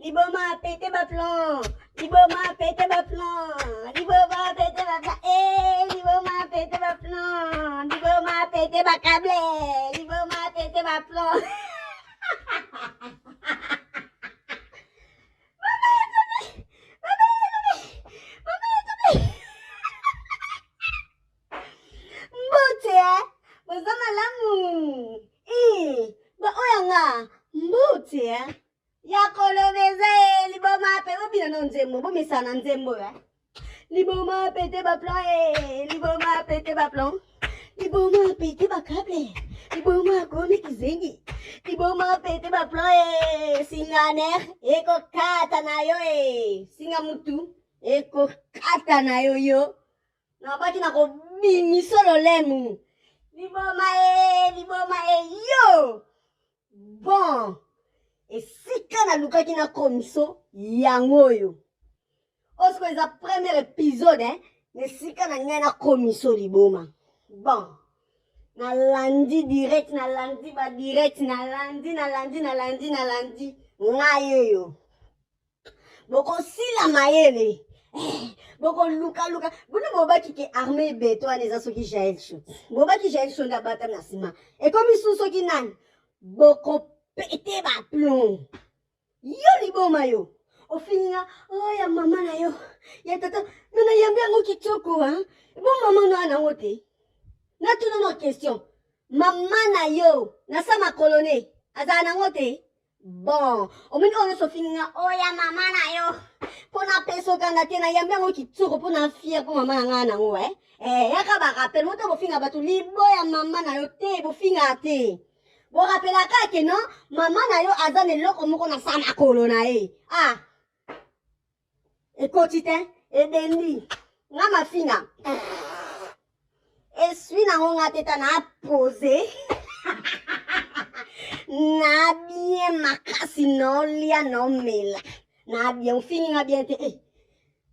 Liboma pété ma plan. Liboma pété ma plan. Liboma pété ma plan. Eh, liboma pété ma plan. Liboma pété ma câble. Liboma pété ma plan. Mbote, bozama lamu. Ba oyanga, mbote. Ya kolobeze, liboma pe obina no nzembo, bo misana nzembo ya. Liboma pété ba plan, liboma pété ba plan. Liboma pété ba câble. Liboma kone kizengi. Liboma pété ba plan, singaner, eko kata na yo singa mutu, eko kata na yo yo. Na baki na ko bimisolo lemu. Liboma yo. Bon. Et si kana luka ki na komiso yango yo. Osko eza premier épisode ne si kana ngana komiso liboma. Bon. Na lundi direct na lundi ba direct na lundi ngaye yo. Boko sila mayele. Boko luka. Buna boba ki ke armée beto aneza soki Jaël Shoot. Boba ki Jaël Shoot na batam na sima. Et comme isu soki nan. Boko pété ba plomb. Yo liboma yo. Ofinya, oh ya mama na yo. Ya tata, nana yambi yango kitoko Bon mama no ana wote. Na tuna no question. Mama na yo, na sama kolone. Aza ana wote. Bon, omini ono sofinya, oh ya mama na yo. Pona peso kanga tena yambi yango kitoko pona fier po mama nga na ngo yaka ba rappel moto bofinga batu libo ya mama na yo te bofinga te. Bo rappela ka ke non, mama na yo azane loko moko na sama kolo na Ah. Ekotite, edendi. Nga mafinga. Esui na ngo nga teta na pose. Na bien makasi no lia no mela. Na bien fini nga bien te.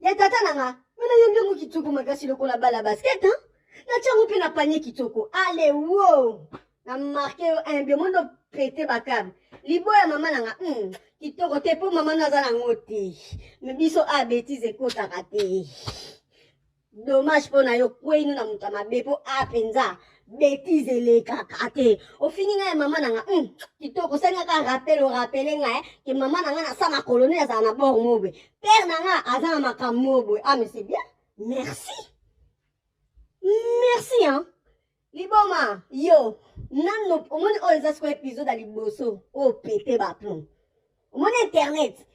Ya tata na nga. Mena yembe ngo kitoko makasi loko la bala basket Na chango pe na panier kitoko. Allez, wow. Na marqué un bien mondo pété bakab. Libo ya mama nanga kitoko te po mama naza na ngote. Me biso a bêtise kota kate. Dommage po na yo kwenu na muta mabe po a penza bêtise le kakate. O fini nga ya mama nanga kitoko sanga ka rappele nga que mama nanga na sama colonie za na bord mobe. Père nanga aza na makamobo. Ah mais c'est bien. Merci. Merci Liboma, yo, nano, au moins on a un épisode à liboso, oh pété baplon. Au moins internet,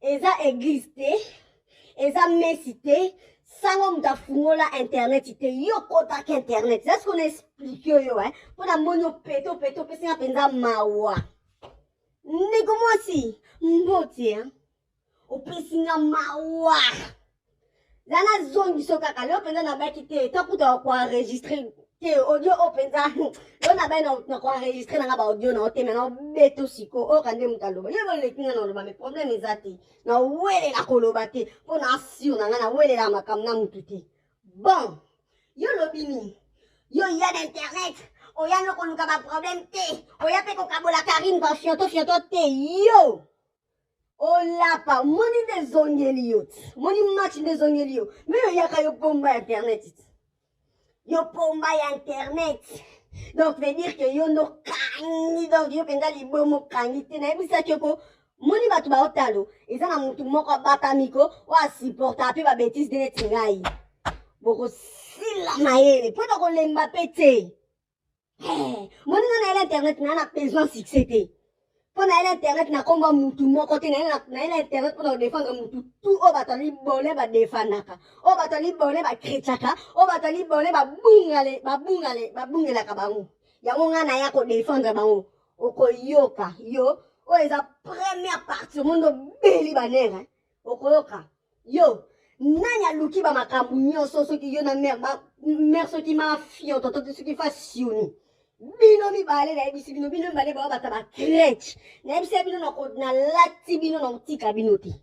eza existé, eza mesité, sans ta fungola internet, ite yo kota internet. C'est ce qu'on explique yo pour la mono péto, pesi na penza mawa. Nego moi si, mbote o pesi na mawa. Zana zone soka kalo penza na ba kite, takuta ko enregistrer. Audio openza on a ben na ko enregistrer na ba audio na ote na beto siko o kande mutaloba yo ba lekinga na loba mais problème ezati na wele la koloba te po na asio na na wele la makam na mututi bon yo lobini yo ya d'internet o ya no koluka ba problème te o ya pe ko kabola Karine ba fioto te yo o la pa moni des ongeliot moni match des ongeliot mais yo ya ka yo bomba internet yo pomba ya internet. Donc veut dire que yo no kangi donc yo penza libomo kangi te na bisa kyoko moni batu ba otalo eza na mutu moko batamiko wa supporta pe ba bêtise de tingai. Boko sila mayele po ko lemba pete. Moni na internet na besoin succès te. Po na internet na komba mutu moko te na internet pour défendre mutu tout o batali bole ba defandaka o batali bole ba krechaka o batali bole ba bungela ka bango yango nga na ya ko défendre bango okoyoka yo o eza première partie mondo beli banera okoyoka yo nani aluki ba makambu nyonso soki yo na mère soki ma fio toto soki fa sioni bino mibale na ebisi bino mibale ba bata ba crèche na ebisi bino na lati bino na utika bino ti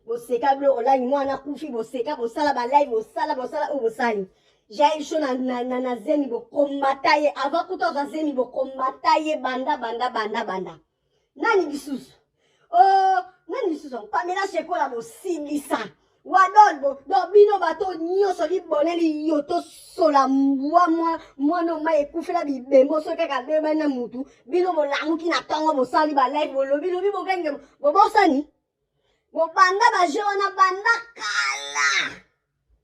boseka blo online mwana kufi boseka bosala ba live bosala o bosali Jaël Shoot na zemi bo kombata ye avant kutoza zemi bo kombata ye banda nani bisusu son Pamela Shekola bo silisa wadon bo do bino bato nyonso liboneli yoto sola moi no ma ekufela bibembo so kaka beba na mutu bino bo lamuki na tongo bo sali ba live bo lobi bo kenge bo bosani bo banda ba jona banda kala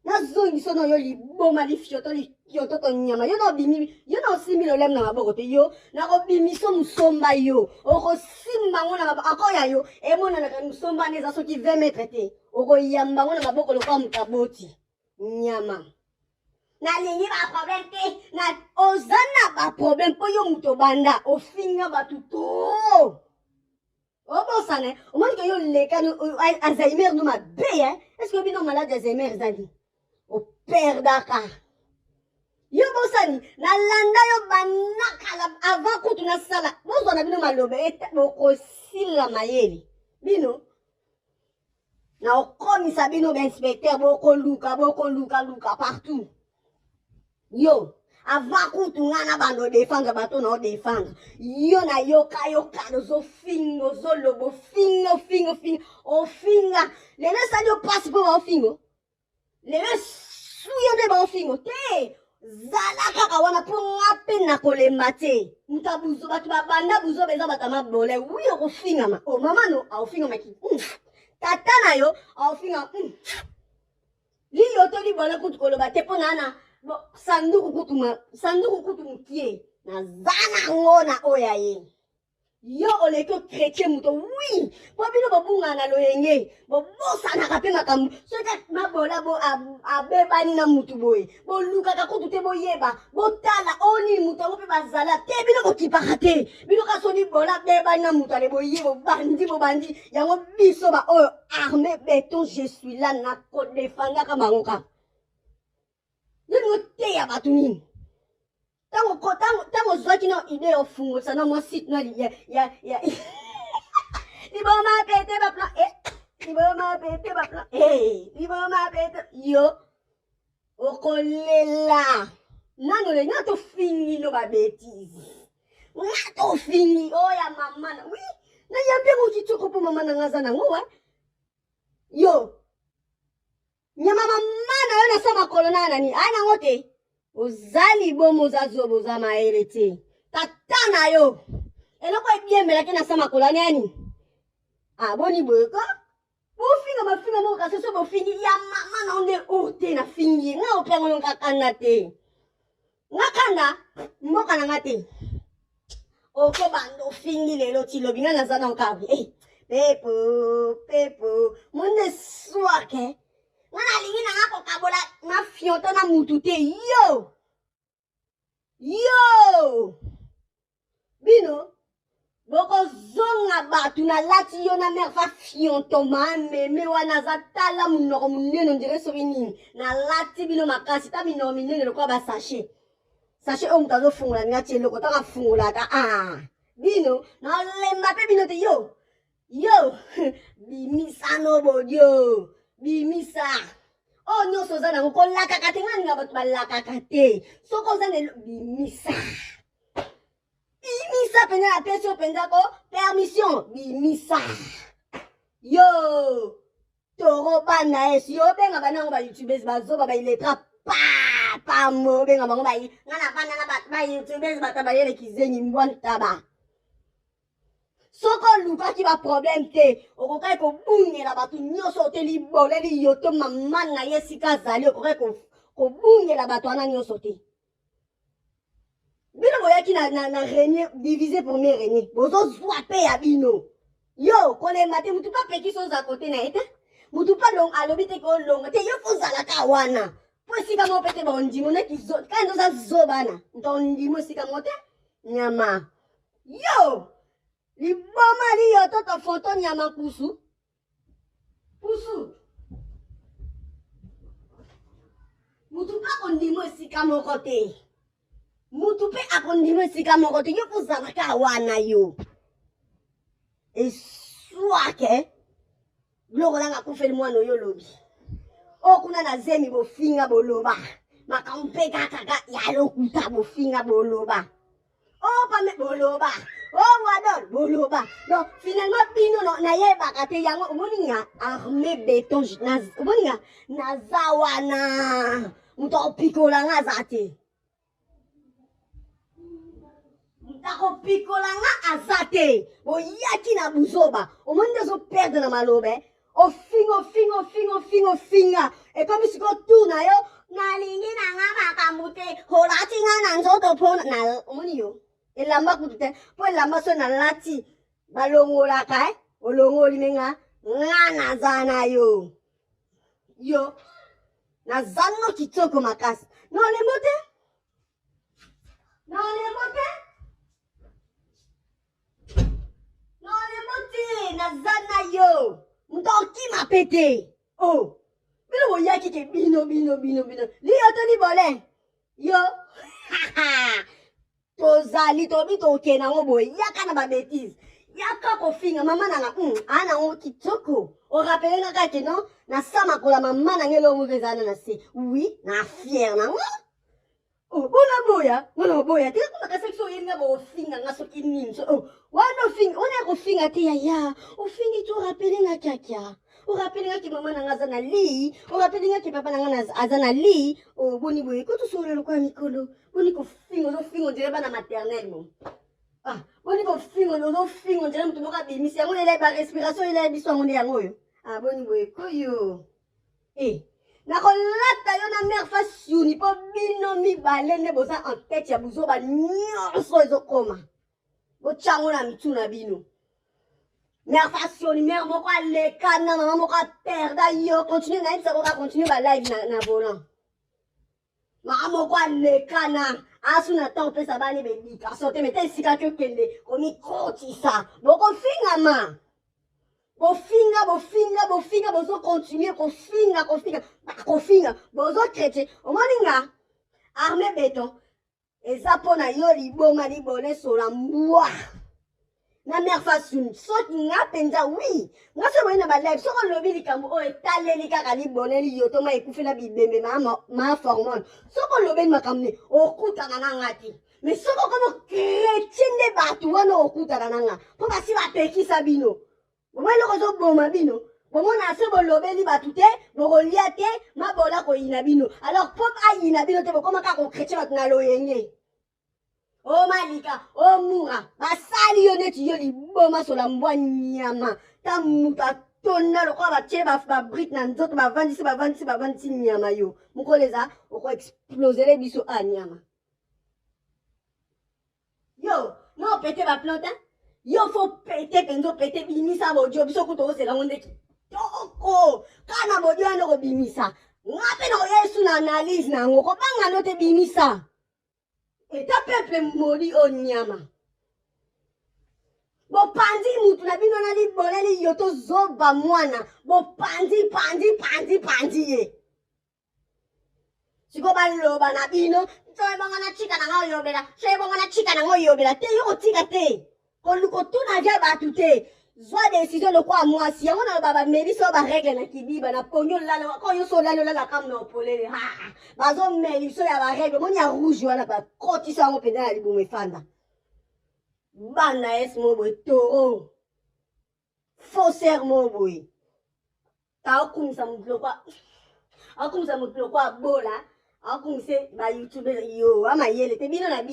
na zongi sono yo liboma li fioto li kyoto to nyama yo no bimi yo no simi lo lem na maboko te yo na ko bimi so musomba yo o ko simba ngona maboko akoya yo e mona na musomba neza so ki 20 metres te o ko yamba ngona maboko lo kwa mutaboti nyama na lingi ba problem te na ozana ba problem po yo muto banda o finga batuto o bosane o moni que yo le kanu Alzheimer no mabe est-ce que bino malade Alzheimer zali o perdaka yo bosani na landa yo banakala avant kutu na sala bozo na bino malobe boko sila mayeli bino na okomisa bino ba inspecteur boko luka partout yo avant kutu ngana bando defanga bato na defanga yo na yoka zo fingo zo lobo fingo o finga lele sali o passe po ba fingo lele suyo de ba fingo te zala kaka wana po ngape na kolemba te mutabuzo batu babanda buzo beza batama bole wi o finga ma o mama no a finga maki tata na yo a finga li yo to li bole kutu koloba te po nana bo sanduku kutu mutie na zana ngona oya ye yo oleko chrétien muto oui po bino babunga na loyenge bo bosa na kapenga kam so ka mabola bo abebani na mutu boy bo luka ka kutu te boyeba bo tala oni muto bo pe bazala te bino ko kipaka te bino ka soni bola bebani na mutu ale boye bo bandi yango biso ba oyo armée béton je suis là na ko defanga ka mangoka yo te ya batuni tango zwaki na idée au fungo sana mo site na ya liboma pete ba plan liboma pete yo okolela nano le nyato fingi no ba bêtise nyato fingi oya mama na oui na yambe mo kitoko po mama na ngaza na ngwa yo nyama mama na yo na sama kolona nani ana ngote ozali bomo za zobo za maele te tata na yo eloko ebiembela ke na sama kolona nani boni boyeka bofinga mo kasi so bofingi ya mama na onde ote na fingi nga opengo yo kakanda te ngakanda mboka na ngate oko bando fingi lelo tilobi nga nazana okabi pepo monde swake wana lingi na ngako kabola na fionto na mutu te yo bino boko zonga batu na lati yo na merfa fionto mame wana za tala munoko munene ndire so nini na lati bino makasi ta bino minene lokwa ba sachet o mutazo fungula ngati eloko ta fungula ta bino na lemba pe bino te yo bimisa no bodio bimisa oh nyonso za na ko lakaka te ngani nga bato balakaka te soko za ne bimisa pena na peso penza ko permission bimisa yo toro bana esi yo benga banango ba youtubers bazoba ba iletra pa mo benga bango ba ngana bana na ba youtubers batabayele kizenyi mbwantaba soko luka ki ba problème te okokai ko bungela batu nyonso te liboleli yoto mama na yesika zali okokai ko bungela batu ana nyonso te bino boyaki na régner divisé pour mieux régner bozo zwa pe ya bino yo kolemba te mutu pa peki so za kote na ete mutu pa long alobi te ko longa te yo fozala ka wana po esika mo pete ba ondimo ne kizo kando za zobana ndondimo esika mo te nyama yo liboma liyo toto foto nyama pusu mutu pa kondimo esika moko te mutu pe akondimo esika moko te yo kozala ka wana yo eswake biloko nanga kufeli mwana oyo lobi okuna na zemi bofinga boloba makampe kaka ya lokuta bofinga boloba pame boloba Oh, wadon, boloba. Donc, finalement, bino, na ye bakate yango, omoni nga, armé béton, omoni nga, nazawana, muto pikola nga zate. Muto pikola nga azate. O yaki na buzoba. Omoni ndezo perdre na malobe. O finga. Et comme si ko tourna yo, nalingi na nga makamute, holati nga na nzoto pona, na, omoni yo. Elamba kutute po elamba so na lati balongolaka olongoli menga nga nazana yo nazano kitoko makasi non le mote nazana yo mtoki mapete oh bino boyaki ke bino liyo to libole yo tozali tobi tokena ngo boye yaka na ba bêtise yaka kofinga mama nanga ana ngo kitoko o rappelle nga kake non na sama kola mama nanga lo ngezana na se oui na fier na ngo oh bona boya te ko ka sexo yenga bo finga nga so kinini so oh wana finga ona ko finga te ya o fingi to rappelle nga kaka o rappelle nga ki mama nanga zana li o rappelle nga ki papa nanga azana li o boni boye ko to solo lo kwa mikolo boni ko fingo zo fingo dire bana maternelle mo ah boni ko fingo zo fingo dire mutu moka bimisi yango ile ba respiration ile biso ngo yango yo ah boni boye ko yo na kolata yo na mère face yuni po bino mibale nde boza en tête ya buzoba nyonso ezokoma bochango na mituna bino mère face yuni mère moko alekana mama moko aperda yo continue na yebisa koka continue ba live na volant mama moko alekana asu na temps opesa bani bedika sote mete esika ke okende komikotisa bokofingama bofinga bozo continue kofinga bozo chrétien omoni nga armé béton eza mpona yo liboma libone sola mbwa na mère fasuni soki nga mpenza wi nga so boyi na balive soko lobi likambo oyo etaleli kaka libone liyoto ma ekufela bibembe ma formone soko lobeli makambo ne okutana na nga te mais soko komo chrétien nde bato wana okutana na nga mpo basi bapekisa bino bomoi eloko ezoboma bino bomona se bolobeli bato te bokolia te mabola koyina bino alors mpo ayina bino te bokoma kaka kokretien bato na loyenge o malika o mura basali yo neti yo liboma sola mbwa nyama ta mutu atonda lokola batie babrite na nzoto bavandisi nyama yo mokolo eza okoexplosele biso anyama yo no pete baplante yo fo pete penzo pete bimisa bodio biso kuto ozela ngo ndeki toko kana bodio ando ko bimisa ngape na yesu na analyse na ngo ko banga no te bimisa eta peuple moli onyama bopanzi mutu na bino na liboleli yo to zoba mwana bopanzi ye siko baloba na bino soye bonga na chika na ngo yobela soye bonga na chika na ngo yobela te yo kotika te kolukotuna vya batu te zwa décision lokwa mwasi yango na baba meliso ba règle na kibiba na ponyo lala ko yo so lala kam na opolele ha bazo meliso ya ba règle moni ya rouge wana ba kotisa yango penda na libumu efanda banda esmo boy toro faussaire mo boy ta okumisa mutu kwa bola akumise ba youtube yo ama yele te bino na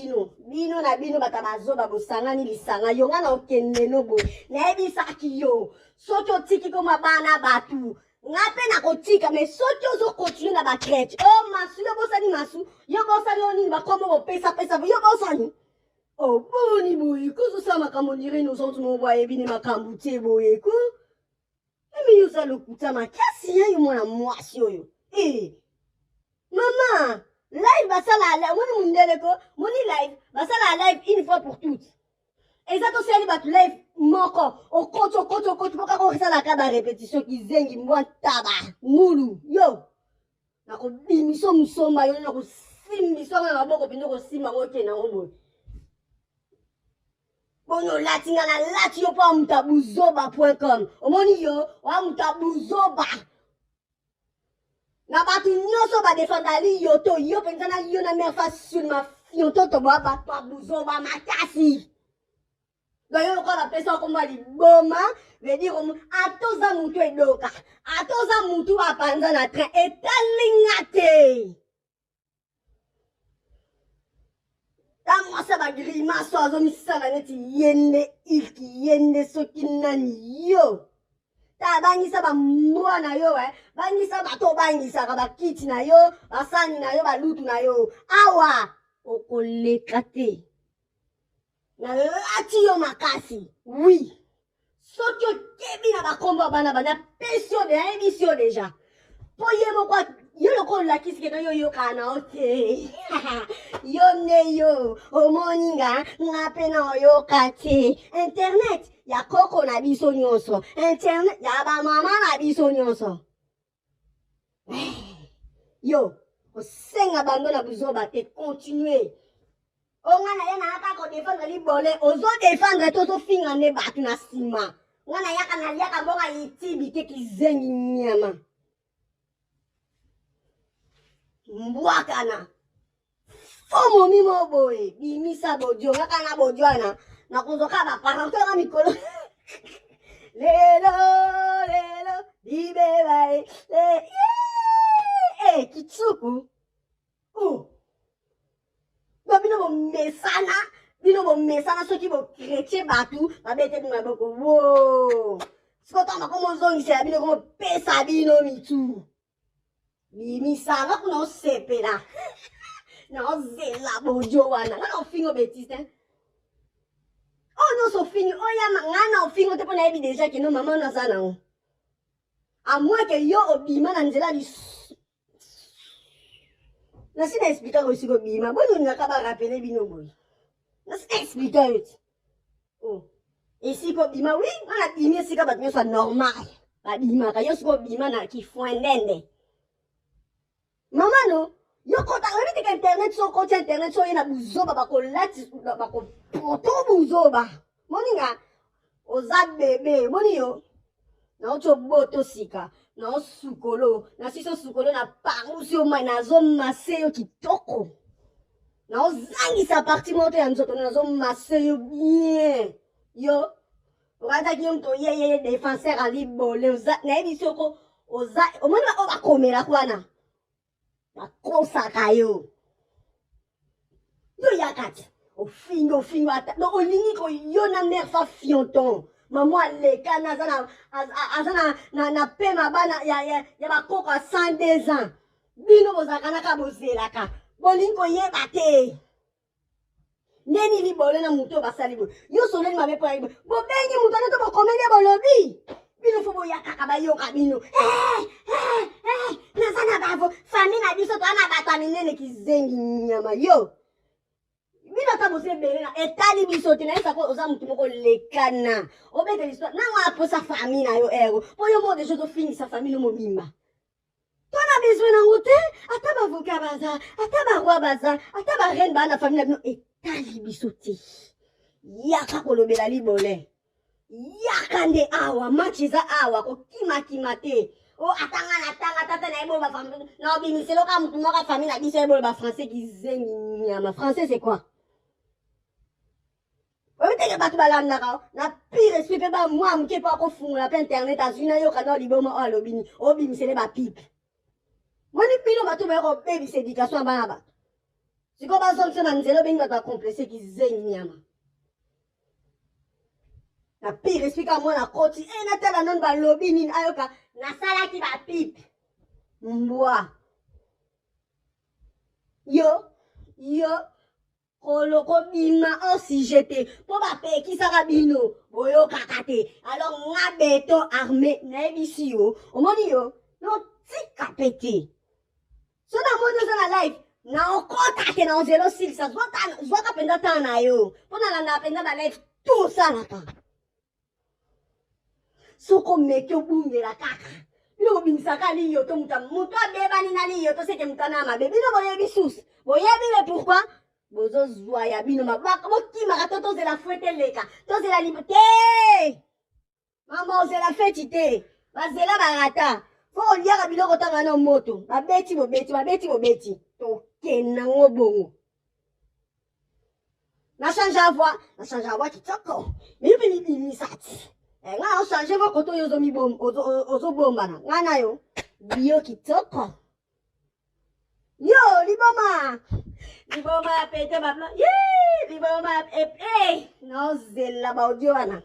bino batabazoba bosangani lisanga yo nga na okende no boy na ebisaki yo soki otiki koma bana batu nga pe na kotika mais soki ozo continue na ba crèche oh masu yo bosani masu yo bosani oni bakomo bopesa yo bosani oh boni boy kuzo sa makambo ndire no sontu mo boye bini makambo te boye ku emi yo sa lokuta makasi ya yo mwana mwasi oyo maman, live basala la moni mundele ko moni live basala live une fois pour toutes. Et ça aussi ali batu live moko okoto poka ko sala ka ba répétition ki zengi mwa taba mulu yo. Na ko bimiso musomba yo na ko simbiso na maboko pindo ko simba ngote na ngomo. Bonyo latinga na lati yo pa mutabuzoba.com. Omoni yo wa mutabuzoba. Na batu nyonso ba defendali yo to yo pensana yo na mère face sur ma fionto to ba buzoba makasi D'ailleurs, quand la personne comme dit boma, veut dire atoza mutu edoka, atoza mutu apanza na train etalingate. Moi ça va grimace ozo misala neti yende ilki yende soki nani yo. Ta bangisa ba mwana yo bangisa bato bangisa ka bakiti na yo, basani na yo, balutu na yo. Awa okoleka te. Na lati yo makasi. Oui. Soki okebi na bakombo bana bana pesio de émission déjà. Po ye moko yo loko lakisi ke yo yo kana ote. Yo ne yo omoninga ngape na yo kate. Internet ya koko na biso nyonso. Internet ya ba mama na biso nyonso. Yo osenga bando na buzoba te continuer. Ongana ye na aka ko défendre li bolé ozo défendre to finga ne batu na sima. Ngana yaka na liaka bonga yitibi te kizengi nyama. Mbwakana. Fomo mimo boy, bimisa bojo, ngaka na bojwana. Na kuzoka ba parantola mikolo. Lelo, lelo, dibe bae. Kitsuku. Bino bo mesana soki bo chrétien batu, ba bete na boko. Wow. Sikoto makomo zongi se bino ko pesa bino mitu. Bimisa na kuno sepela. Na zela bojo wana. Na fingo betiste. Oh non so fini. Oh ya ngana fingo te pona ebi déjà que no maman na sana o. À moins que yo obima na nzela di. Na si na expliquer aussi ko bima. Bon on ka ba rappeler bino boy. Na si expliquer it. Oh. Et si ko bima oui, on a bimé si ka ba soit normal. Ba bima ka yo si ko bima na ki fondende. Maman no, yo kota wemi te internet so kota internet so yena buzoba bako lati bako poto buzoba. Moninga oza bebe, moni yo. Na ocho boto sika, na osukolo, na siso sukolo na parusi o na zo mase yo kitoko. Na ozangi sa parti moto ya nzoto na zo mase yo bien. Yo, oranza ki yo mto ye défenseur ali bole oza na ebi soko oza omoni ba o bakomela kwana. Bakosaka yo. Yo yakati. Ofingo ata. No olingi ko yo na nerfa fionton. Maman aleka na azana na pema bana ya bakoko a 102 ans. Bino bozaka na ka bozelaka. Bolingi ko yeba te. Neni li bole na muto basali bo. Yo soleni mabe po ayibo. Bo bengi muto na to bo komende bolobi. Bino fo bo yakaka ba yo ka bino. Nazana bavo famille na biso to ana bato minene kizengi nyama yo. Bino ta bose bele na etali biso te na isa ko oza mutu moko lekana. Obete l'histoire na wa po sa famille na yo ero. Po yo mo de choses fini sa famille mo bimba. To na besoin na ngote ata ba avocat baza, ata ba roi baza, ata ba reine ba na famille na bino etali biso te. Yaka ko lobela libole. Yaka nde awa machiza awa ko kima te. Oh, atanga tata na ebo ba famille. Na obimiselo ka mutu moko famille na biso ebo ba français qui zengi nyama. Français c'est quoi? Obi teke batu balanda ka. Na pire respect pe ba moi muke pa ko fungula pe internet azuna yo kana liboma o alobini. Obimisele ba pipe. Moni pilo batu ba ko baby éducation bana ba. Siko ba zone na nzelo bengi batu complexé qui zengi nyama. Na pire respect ka moi na koti. Na tala non ba lobini ayoka. Na sala ki ba pipe. Mbwa. Yo. Koloko bima aussi jeté. Po ba pe ki saka bino. Boyo kakate. Alors nga beto armé. Na ebisi yo. Omoni yo. Non tika pete. So na mono so na life. Na okota ke na 06. Zwa ka penda tana yo. Po na penda ba life. Tout ça na ka. Soko meke obungela kaka. Bino bimisaka li yo to muta beba ni na li yo to seke mutana mabe. Bino boyebi sus. Boyebi le pourquoi? Bozo zwa ya bino mabaka. Bokima ka to zela fouette leka. To zela liberté. Maman zela feti te. Bazela barata. Fo oliaka biloko tanga na moto. Babeti. To kena ngobongo. Na change la voix qui toko. Mais puis mi sati. Nga on change vo koto yo zo mi bom, ozo bomba na. Nga na yo. Bio ki toko. Yo, liboma. Liboma pete babla. Yee, liboma no zela ba audio ana.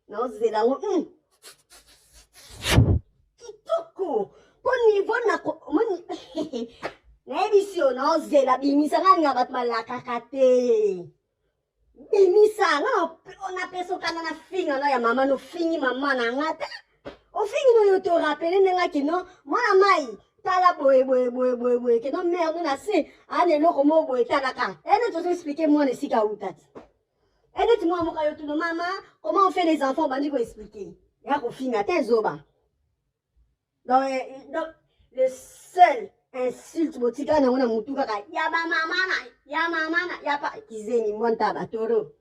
No zela kitoko. Po niveau na ko moni. Na ebisio no zela bimisa nga bat malaka kate. Bimisa nga ona peso kana na finga na ya mama no fingi mama na ngata. O fingi no yo to rappeler nga kino mwana mai tala boy que non merde na se ane loko mo boy talaka. Elle te expliquer moi ne sika utati. Elle te moi mo kayo tu no mama comment on fait les enfants bandi ko expliquer. Ya ko finga te zoba. Donc le seul insulte botika na mona mutu kaka ya ba mama na ya pa kizeni monta batoro.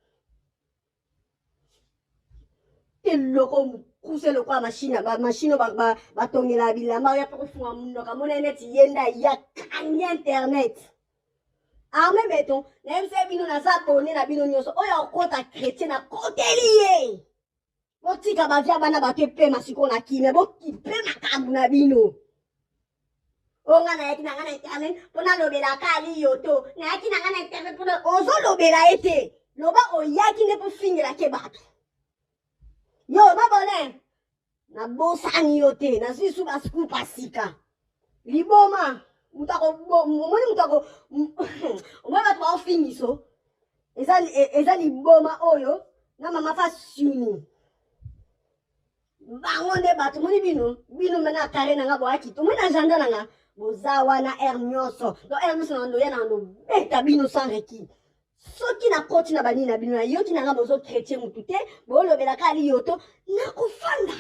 Te loko kuse lo kwa machine ba tongela bilamba ya profuwa mundo ka mona net yenda ya kanya internet. Arme beton na mse bino na zabone na bino nyoso oya kota chrétien na kotelier. Botika ba via bana ba pepe masiko na kime bo kipe makambu na bino. Onga na yakina ngana internet pona lobela kali yoto na yakina ngana internet pona ozo lobela ete loba oyaki ne po fingela ke bato. Yo babone na bosani yote na sisu basiku pasika liboma mutako moni mutako omaba twa fingiso eza liboma oyo na mama fa suni bango nde bato moni bino mena kare nanga bo akito moni na janda nanga bozawa na ernyoso do ernyoso na ndo ya na ndo beta bino sans requis. Soki na koti na bani na bino na yoki na nga bozo chrétien mutute bo lobela kali yoto na kofanda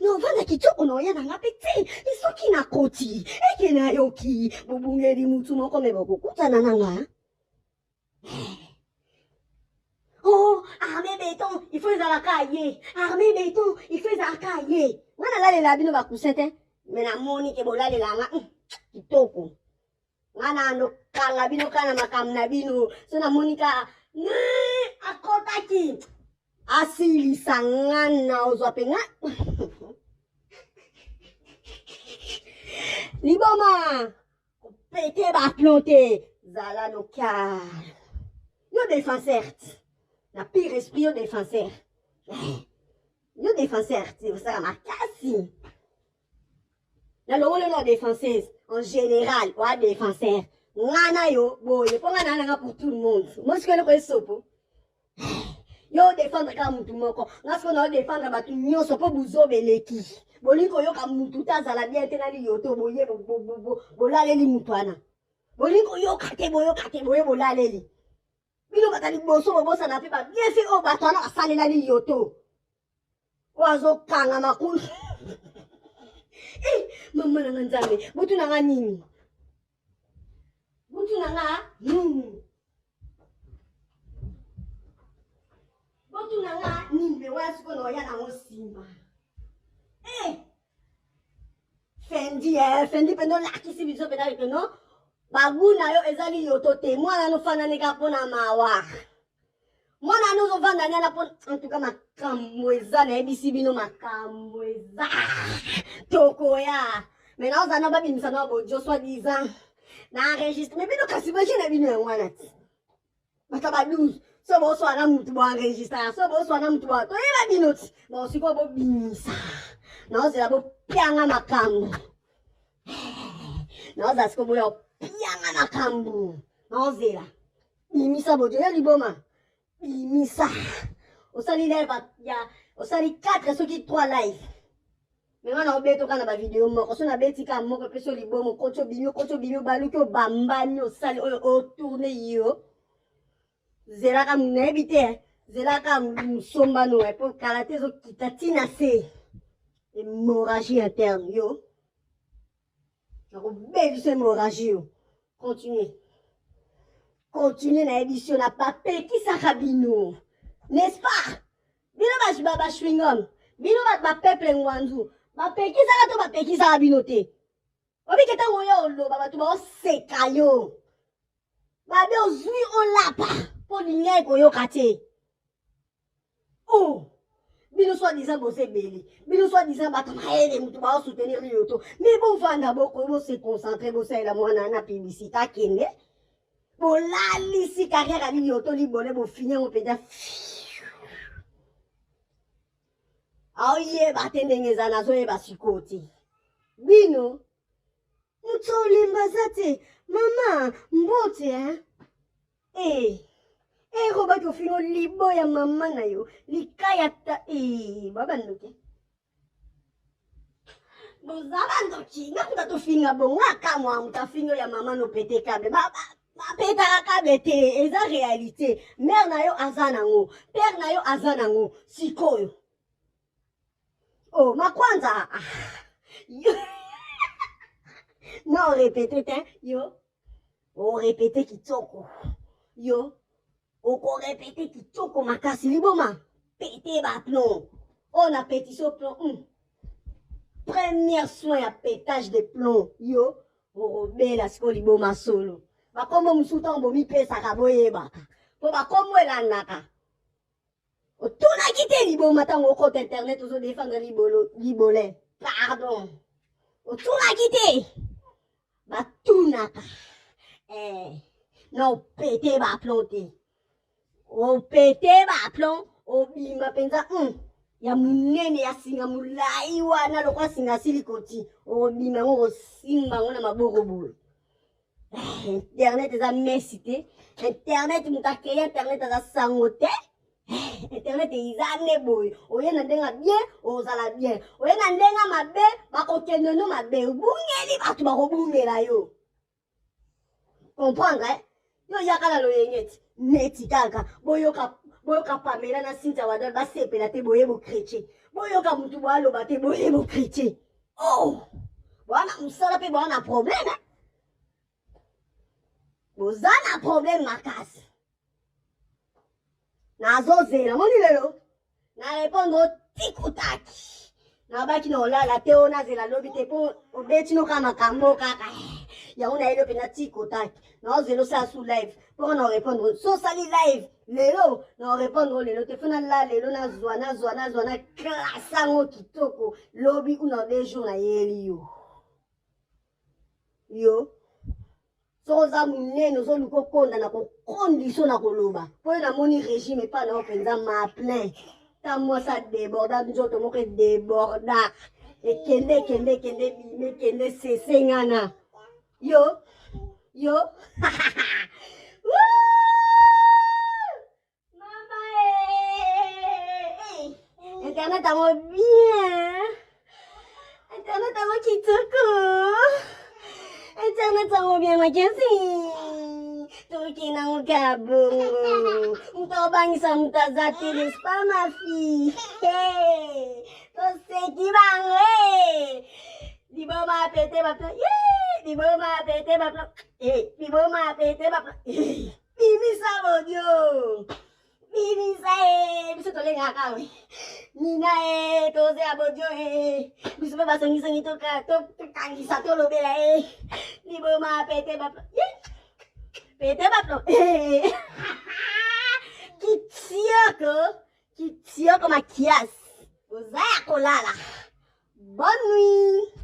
no vanda kitoko no ya na nga pete soki na koti eke na yoki bobungeli mutu moko me bokokutana na nga. Oh, armée béton, il faut les alakaye. Armée béton, il faut les alakaye. Wana la la bino ba kusete me na moni ke bolale la nga kitoko. Ngana no kala bino kana makam na bino so na monika akotaki asili sangana ozwapenga liboma pete ba planté zala no ka yo défenseur na pire esprit yo défenseur c'est ça makasi na lolo no défenseuse en général, ou à défenseur. Ngana yo, boye, pour ngana pour tout le monde. Moi, je connais pas sopo. Yo défendre comme tout moko. Nga ce qu'on a défendre ba tout nyo sopo buzo beleki. Bolingo yo ka mutu tazala bien tenali yoto boye bolale li mutwana. Bolingo yo kate boye bolale li. Bino batali boso bobosa na pe ba bien fait o batwana asalela li yoto. Wazo kanga makulu. Mama na nzambe, butu na nini? Butu na Butu na nini bewa siko no ya na mosimba. Fendi pendo la kisi biso pedali que no. Baguna yo ezali yoto te. Mwana no fana neka pona mawa. Mwana no vanda nyana pon en tout cas makambo eza na ebisi bino makambo eza. Toko ya. Maintenant, on a pas bien ça na bojo soi-disant. Na enregistre. Mais bino kasi imagine bino ngwana ti. Mataba 12. So bo so na mutu bo enregistre. So bo so na mutu bo. To eba bino ti. Bo siko bo binisa. Na ozela bo pianga makambo. Na oza siko bo yo pianga makambo. Na ozela. Bimisa bojo ya liboma. Bimisa. Osali live ya. Osali 4 soki 3 live. Mais on a beto kana ba vidéo moko so na betika moko peso libomo kocho bimio baluki o bambani o sali o tourner yo zela ka munebite zela ka musomba no e po kalate zo kitatina se hémorragie interne yo na ko bebi se hémorragie yo continuez na édition na pape ki sakabino n'est-ce pas bino ba chewing-gum bino ba peuple ngwanzu bapekisa ka to bapekisa bino te obi ketango yo lo baba to ba seka yo babe ozui olapa pour l'igner qu'on y a caché. Oh! Bino soi-disant bosser belé. Bino soi-disant batamaye les moutous ba soutenir les autos. Mais bon, vanda boko, bon se concentrer, bosser la moana na publicité à kende. Bon là, l'ici carrière à l'auto, li bonnet, bon finir, on peut dire. Ah oui, batende ngezana zo eba sikoti. Bino, mutole mbazate, mama, mbote, hein? Robert ofino libo ya mama na yo, likaya ta, baba ndoke. Bozaba ndoki, ngakuta tofinga bonga kamwa mutafingo ya mama no pete kable. Ba peta kable te, eza réalité. Mère na yo azanango, père na yo azanango, sikoyo. Oh, ma kwanza. Non, répétez, hein, yo. Oh, répétez kitoko. Yo. Oko répété kitoko makasi liboma. Pété ba plomb. On a pété so plomb. Premier soin à pétage de plomb. Yo. Orobe la sko liboma solo. Ba komo musuta mbomi pesa kaboye baka. Po ba komo elanaka. O tuna kite liboma tango kote internet ozo défendre libole. Pardon. O tuna kite. Ba tunaka. Non pété ba plomb. O pete ba plomb, o bima penza, ya munene ya singa mulai wana lokwa singa silikoti, o bima ngo simba ngo na maboko bolo. Internet eza mesite, internet mutake internet eza sangote, internet eza neboy, oye na ndenga bien, ozala bien, oye na ndenga mabe, bakokende no mabe, bungeli batu bakobungela yo. Comprendre, yo yakala loyengeti. Neti kaka boyoka Pamela na Cynthia Wadol basepela te boye bo chrétien boyoka mutu baloba te boye bo chrétien. Oh bwana musala pe bwana problème bozana problème makasi nazozela moni lelo na répondre tikutaki na baki na olala te onazela lobi te po obeti no kama kambo kaka ya una ile pena tikutaki na zelo sa sous live pour nous répondre so sali live lelo na répondre lelo te funa la lelo na zwana klasango kitoko lobi una des jours na yeli yo so za munene so luko konda na ko condition na koloba po na moni régime pa na openza ma plein ta moi ça déborda njoto moko déborda et kende bime kende sesengana yo Internet à moi bien. Internet à moi kitoko. Internet à moi bien makasi. Toki na mukabongo. Mtobangisa mtazati n'est pas ma fille. Hey. Toseki bangwe. Liboma pété ma plan. Liboma pété ma plan. Liboma pété ma plan. Bimisa bodio. Bimisa biso tolenga kawe. Nina toze abodio biso pe basongi toka to kangisa to lobela liboma pété ma plan. Pété ma plan. Kitioko makias. Ozaya kolala. Bonne nuit.